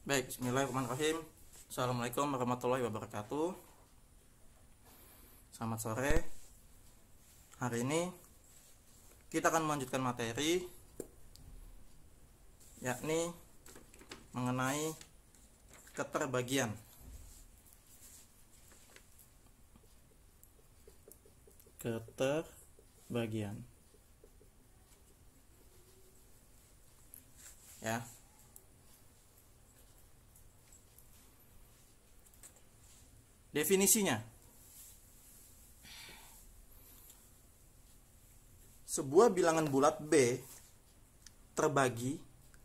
Baik, bismillahirrahmanirrahim. Assalamualaikum warahmatullahi wabarakatuh. Selamat sore. Hari ini kita akan melanjutkan materi, yakni mengenai keterbagian. Keterbagian. Ya. Definisinya, sebuah bilangan bulat B terbagi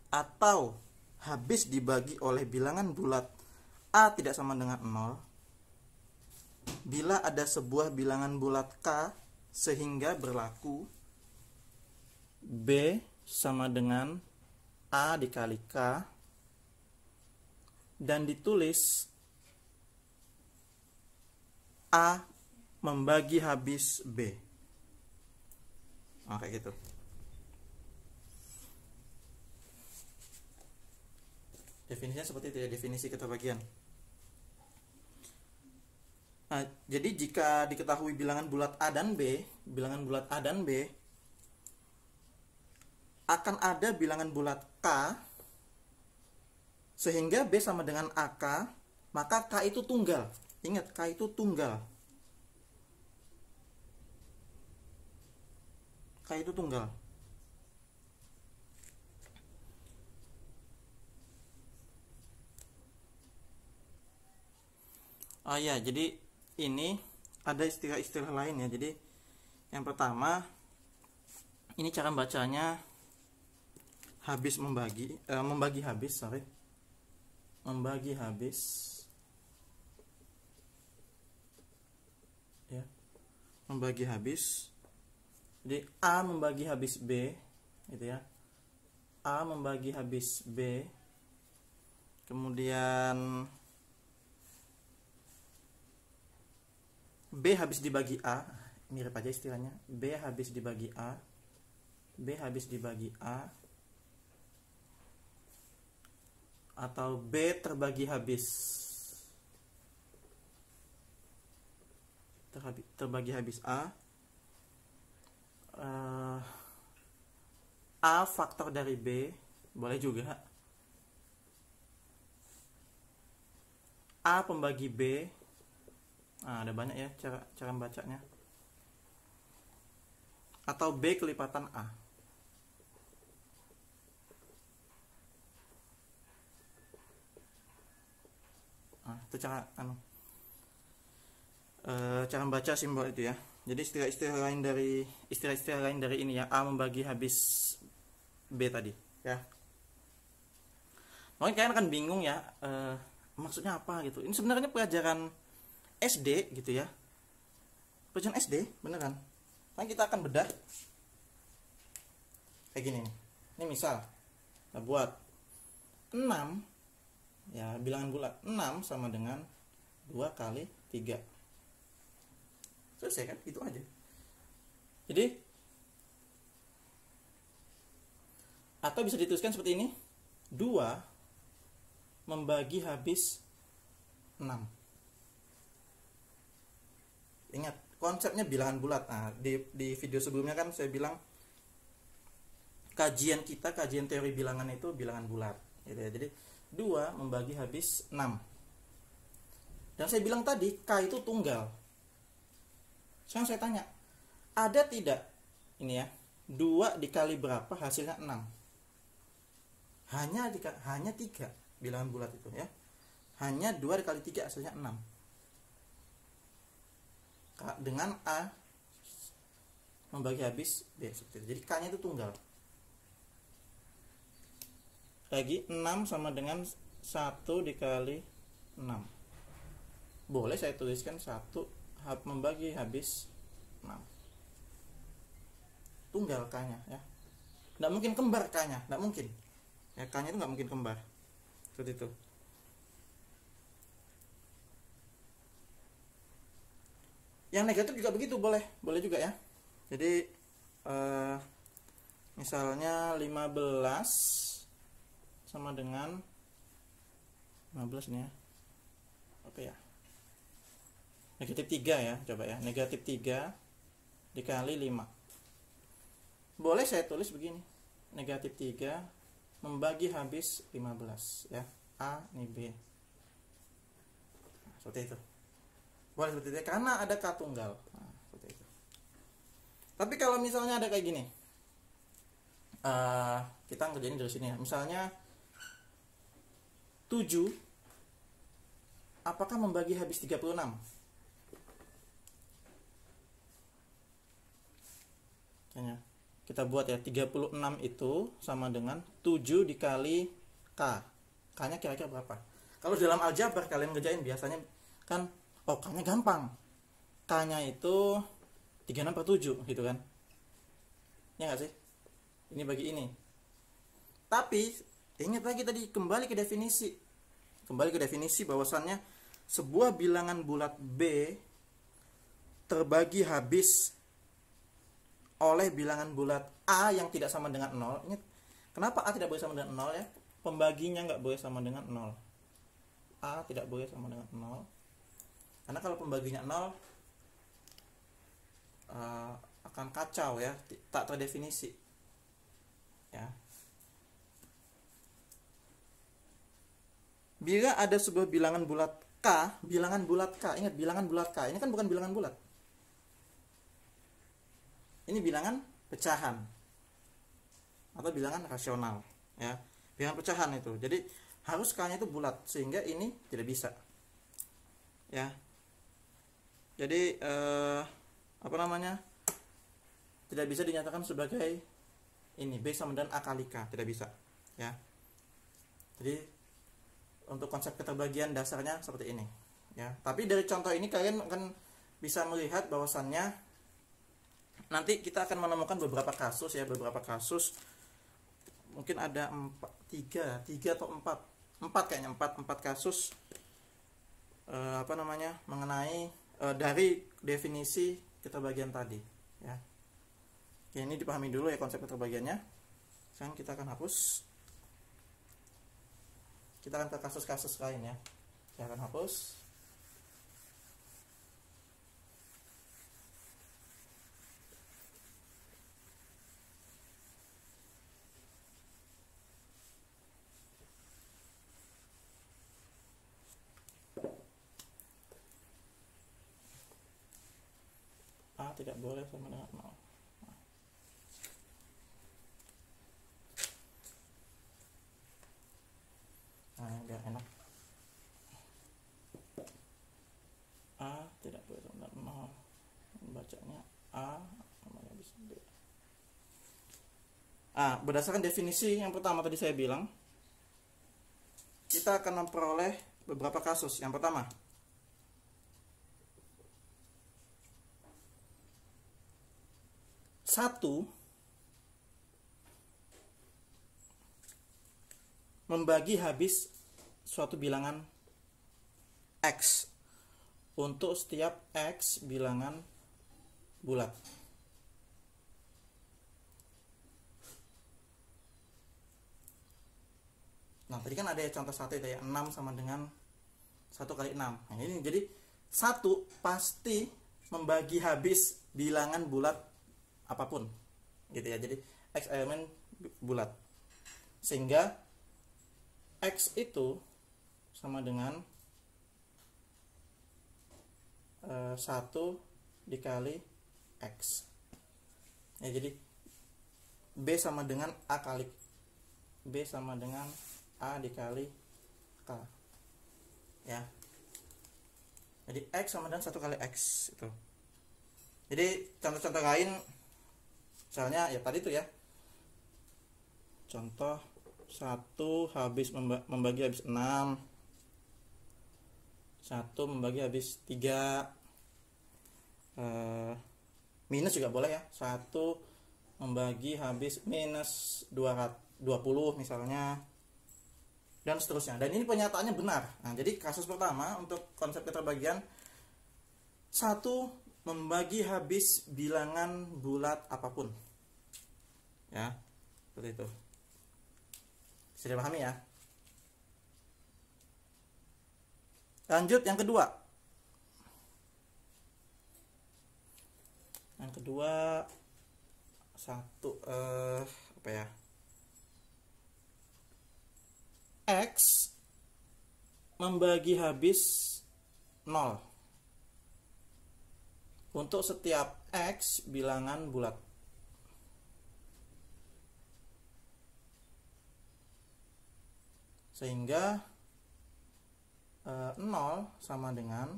atau habis dibagi oleh bilangan bulat A tidak sama dengan 0 bila ada sebuah bilangan bulat K sehingga berlaku B sama dengan A dikali K dan ditulis A membagi habis B. Kayak gitu. Definisinya seperti itu ya, definisi keterbagian. Nah, jadi jika diketahui bilangan bulat A dan B, akan ada bilangan bulat K sehingga B sama dengan AK, maka K itu tunggal. Ingat, K itu tunggal. K itu tunggal. Oh ya, jadi ini ada istilah-istilah lain ya. Jadi yang pertama, ini cara bacanya habis membagi habis. Ya, membagi habis. Jadi A membagi habis B, gitu ya. A membagi habis B. Kemudian B habis dibagi A, mirip aja istilahnya. B habis dibagi A. B habis dibagi A. Atau B terbagi habis. Terbagi habis A. A faktor dari B, boleh juga. A pembagi B. Ada banyak ya cara membacanya. Atau B kelipatan A. Itu cara membaca simbol itu ya. Jadi istilah-istilah lain dari ini ya, A membagi habis B tadi ya. Mungkin kalian akan bingung ya, maksudnya apa gitu. Ini sebenarnya pelajaran SD gitu ya. Pelajaran SD beneran. Nah, kita akan bedah kayak gini nih. Ini misal kita buat 6 ya, bilangan bulat 6 sama dengan 2 kali 3. Selesai kan? Itu aja. Jadi atau bisa dituliskan seperti ini, 2 membagi habis 6. Ingat, konsepnya bilangan bulat. Nah, di video sebelumnya kan saya bilang kajian teori bilangan itu bilangan bulat gitu ya. Jadi 2 membagi habis 6. Dan saya bilang tadi K itu tunggal. Sekarang saya tanya, ada tidak ini ya, 2 dikali berapa hasilnya 6? Hanya 3 bilangan bulat itu ya. Hanya 2 dikali 3 hasilnya 6. Dengan A membagi habis B seperti itu. Jadi K-nya itu tunggal. Lagi 6 sama dengan 1 dikali 6. Boleh saya tuliskan 1 membagi habis 6. Tunggal K-nya ya. Nggak mungkin kembar K-nya, nggak mungkin. Ya, K-nya itu nggak mungkin kembar. Seperti itu. Yang negatif juga begitu, boleh juga ya. Jadi misalnya 15 sama dengan 15 nih ya. Oke ya. Negatif 3 ya, coba ya. Negatif 3 dikali 5. Boleh saya tulis begini. Negatif 3 membagi habis 15 ya. A ini B. Nah, seperti itu. Boleh seperti itu karena ada K tunggal. Nah, seperti itu. Tapi kalau misalnya ada kayak gini. Kita ngerjain dari sini ya. Misalnya 7 apakah membagi habis 36? Kita buat ya, 36 itu sama dengan 7 dikali K. K-nya kira-kira berapa? Kalau dalam aljabar kalian ngerjain biasanya kan, oh K-nya gampang. K-nya itu 36/7 gitu kan. Ya nggak sih? Ini bagi ini. Tapi ingat lagi tadi, kembali ke definisi. Kembali ke definisi bahwasannya sebuah bilangan bulat B terbagi habis oleh bilangan bulat A yang tidak sama dengan 0. Ingat, kenapa A tidak boleh sama dengan 0 ya? Pembaginya nggak boleh sama dengan 0. A tidak boleh sama dengan 0. Karena kalau pembaginya 0 akan kacau ya, tak terdefinisi. Ya. Bila ada sebuah bilangan bulat K, ingat bilangan bulat K, ini kan bukan bilangan bulat. Ini bilangan pecahan atau bilangan rasional ya. Bilangan pecahan itu. Jadi harus K-nya itu bulat sehingga ini tidak bisa. Ya. Jadi tidak bisa dinyatakan sebagai ini B sama dengan A kali K, tidak bisa ya. Jadi untuk konsep keterbagian dasarnya seperti ini ya. Tapi dari contoh ini kalian akan bisa melihat bahwasannya nanti kita akan menemukan beberapa kasus ya, mungkin ada 3 atau 4 kayaknya 4 kasus mengenai dari definisi keterbagian tadi ya. Oke, ini dipahami dulu ya konsep keterbagiannya. Sekarang kita akan hapus. Kita akan ke kasus-kasus lain ya. Saya akan hapus. A tidak boleh sama dengan 0. Nah, biar enak. A tidak boleh sama dengan 0. Bacanya A sama habis B. Berdasarkan definisi yang pertama tadi saya bilang, kita akan memperoleh beberapa kasus. Yang pertama, satu membagi habis suatu bilangan X untuk setiap X bilangan bulat. Nah, tadi kan ada contoh satu itu ya, 6 sama dengan 1 kali 6. Nah, ini jadi 1 pasti membagi habis bilangan bulat apapun. Gitu ya. Jadi X elemen bulat. Sehingga X itu sama dengan 1 dikali X. Ya, jadi B sama dengan A kali B sama dengan A dikali K ya. Jadi X sama dengan 1 kali X itu. Jadi contoh-contoh lain misalnya ya tadi itu ya, contoh 1 habis membagi habis 6, 1 membagi habis 3, minus juga boleh ya, 1 membagi habis minus 20 misalnya, dan seterusnya. Dan ini penyataannya benar. Nah, jadi kasus pertama untuk konsep keterbagian, 1 membagi habis bilangan bulat apapun ya, seperti itu. Bisa dipahami ya. Lanjut yang kedua. Yang kedua satu apa ya? X membagi habis 0 untuk setiap X bilangan bulat. Sehingga 0 sama dengan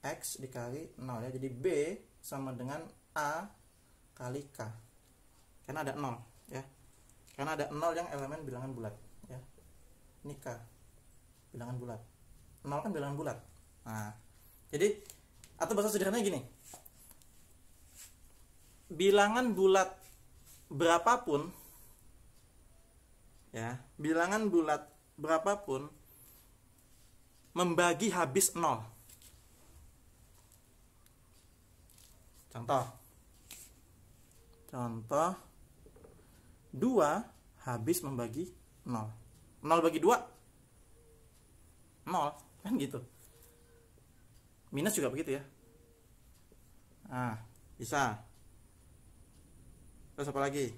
X dikali 0 ya. Jadi B sama dengan A kali K. Karena ada 0 ya. Karena ada 0 yang elemen bilangan bulat ya. Ini K bilangan bulat. 0 kan bilangan bulat. Nah, jadi atau bahasa sederhananya gini. Bilangan bulat berapapun ya, bilangan bulat berapapun membagi habis 0. Contoh 2 habis membagi 0. 0 bagi 2 0 kan gitu. Minus juga begitu ya. Nah, bisa. Terus apa lagi?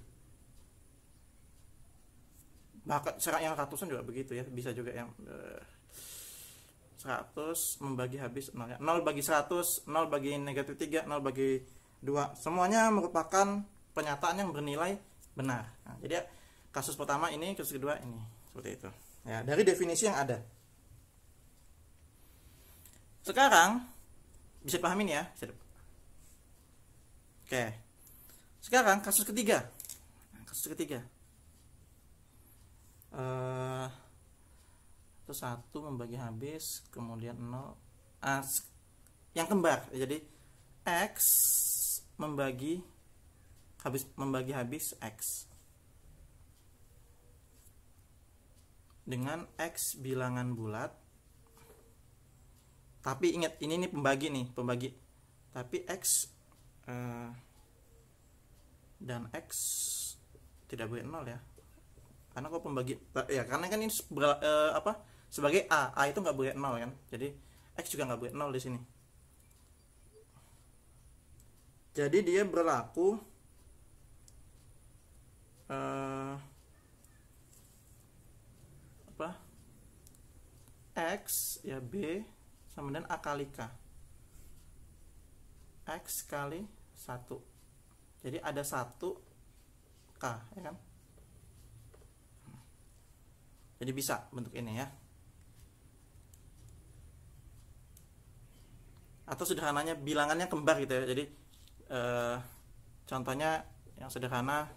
Bahkan yang ratusan juga begitu ya. Bisa juga yang 100 membagi habis 0 ya. 0 bagi 100, 0 bagi negatif 3, 0 bagi 2. Semuanya merupakan pernyataan yang bernilai benar. Nah, jadi kasus pertama ini, kasus kedua ini. Seperti itu. Ya, dari definisi yang ada. Sekarang bisa dipahamin ya. Oke. Sekarang kasus ketiga. Kasus ketiga. Itu 1 membagi habis, kemudian 0. Yang kembar. Jadi X membagi habis X dengan X bilangan bulat. Tapi ingat, ini nih pembagi. Tapi X dan X tidak boleh 0 ya. Karena kalau pembagi ya, karena kan ini sebagai A itu nggak boleh 0 kan. Jadi X juga nggak boleh 0 di sini. Jadi dia berlaku X ya, B sama dengan A kali K. X kali 1. Jadi ada 1 K ya kan. Jadi bisa bentuk ini ya. Atau sederhananya bilangannya kembar gitu ya. Jadi contohnya yang sederhana,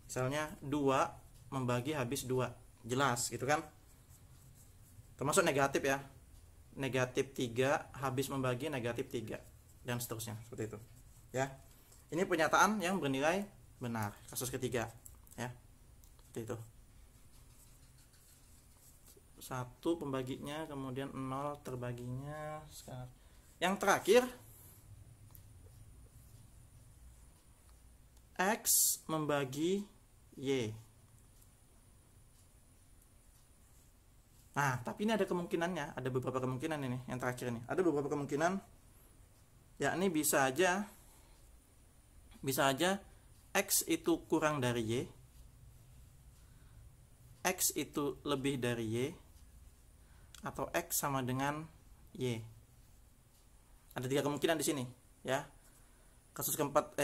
misalnya 2 membagi habis 2. Jelas gitu kan. Termasuk negatif ya. Negatif 3 habis membagi negatif 3. Dan seterusnya. Seperti itu. Ya. Ini pernyataan yang bernilai benar. Kasus ketiga. Ya. Seperti itu. 1 pembaginya, kemudian 0 terbaginya. Sekarang yang terakhir, X membagi Y. Nah, tapi ini ada kemungkinannya, ada beberapa kemungkinan ini, yang terakhir ini. Ada beberapa kemungkinan, yakni bisa aja X itu kurang dari Y, X itu lebih dari Y, atau X sama dengan Y. Ada 3 kemungkinan di sini, ya. Kasus keempat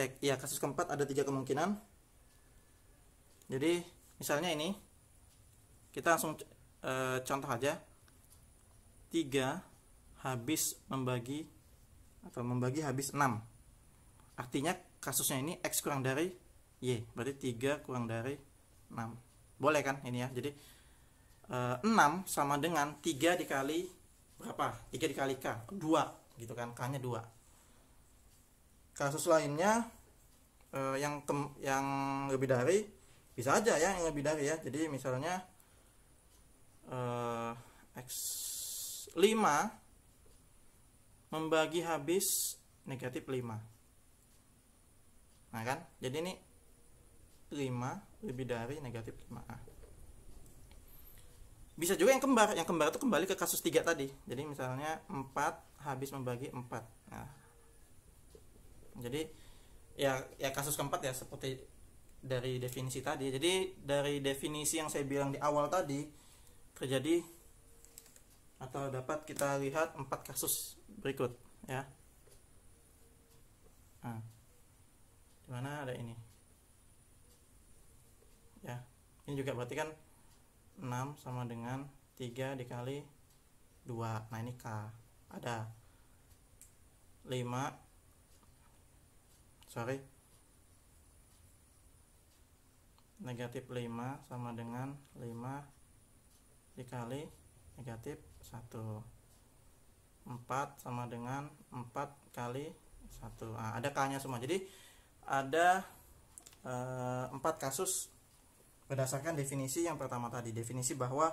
ada 3 kemungkinan. Jadi misalnya ini kita langsung contoh aja. 3 habis membagi habis 6. Artinya kasusnya ini X kurang dari Y, berarti 3 kurang dari 6. Boleh kan ini ya. Jadi 6 sama dengan 3 dikali berapa? 3 dikali K, 2 gitu kan. K-nya 2. Kasus lainnya yang lebih dari, bisa aja ya yang lebih dari ya. Jadi misalnya X 5 membagi habis negatif 5. Nah kan, jadi ini 5 lebih dari negatif 5A. Bisa juga yang kembar itu kembali ke kasus 3 tadi. Jadi misalnya 4 habis membagi 4. Nah, jadi ya kasus keempat ya seperti dari definisi tadi. Jadi dari definisi yang saya bilang di awal tadi terjadi atau dapat kita lihat 4 kasus berikut ya. Nah, dimana ada ini ya, ini juga berarti kan 6 sama dengan 3 dikali 2. Nah ini K. Ada 5 negatif 5 sama dengan 5 dikali negatif 1. 4 sama dengan 4 kali 1. Nah, ada K nya semua. Jadi ada 4 kasus berdasarkan definisi yang pertama tadi. Definisi bahwa,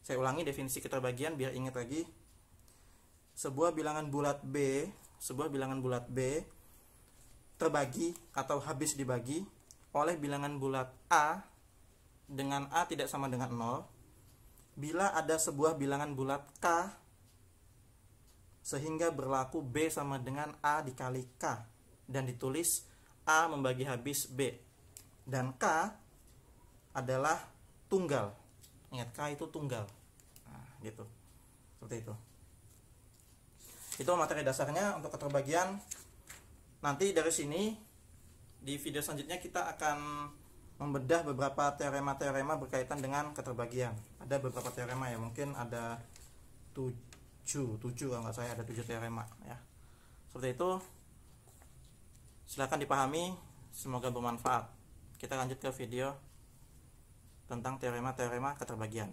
saya ulangi definisi keterbagian biar ingat lagi. Sebuah bilangan bulat B terbagi atau habis dibagi oleh bilangan bulat A dengan A tidak sama dengan 0 bila ada sebuah bilangan bulat K sehingga berlaku B sama dengan A dikali K dan ditulis A membagi habis B dan K adalah tunggal. Ingat, K itu tunggal. Nah, gitu. Seperti itu. Itu materi dasarnya untuk keterbagian. Nanti dari sini di video selanjutnya kita akan membedah beberapa teorema-teorema berkaitan dengan keterbagian. Ada beberapa teorema ya, mungkin ada 7 kalau nggak saya ada 7 teorema ya. Seperti itu. Silakan dipahami, semoga bermanfaat. Kita lanjut ke video tentang teorema-teorema keterbagian.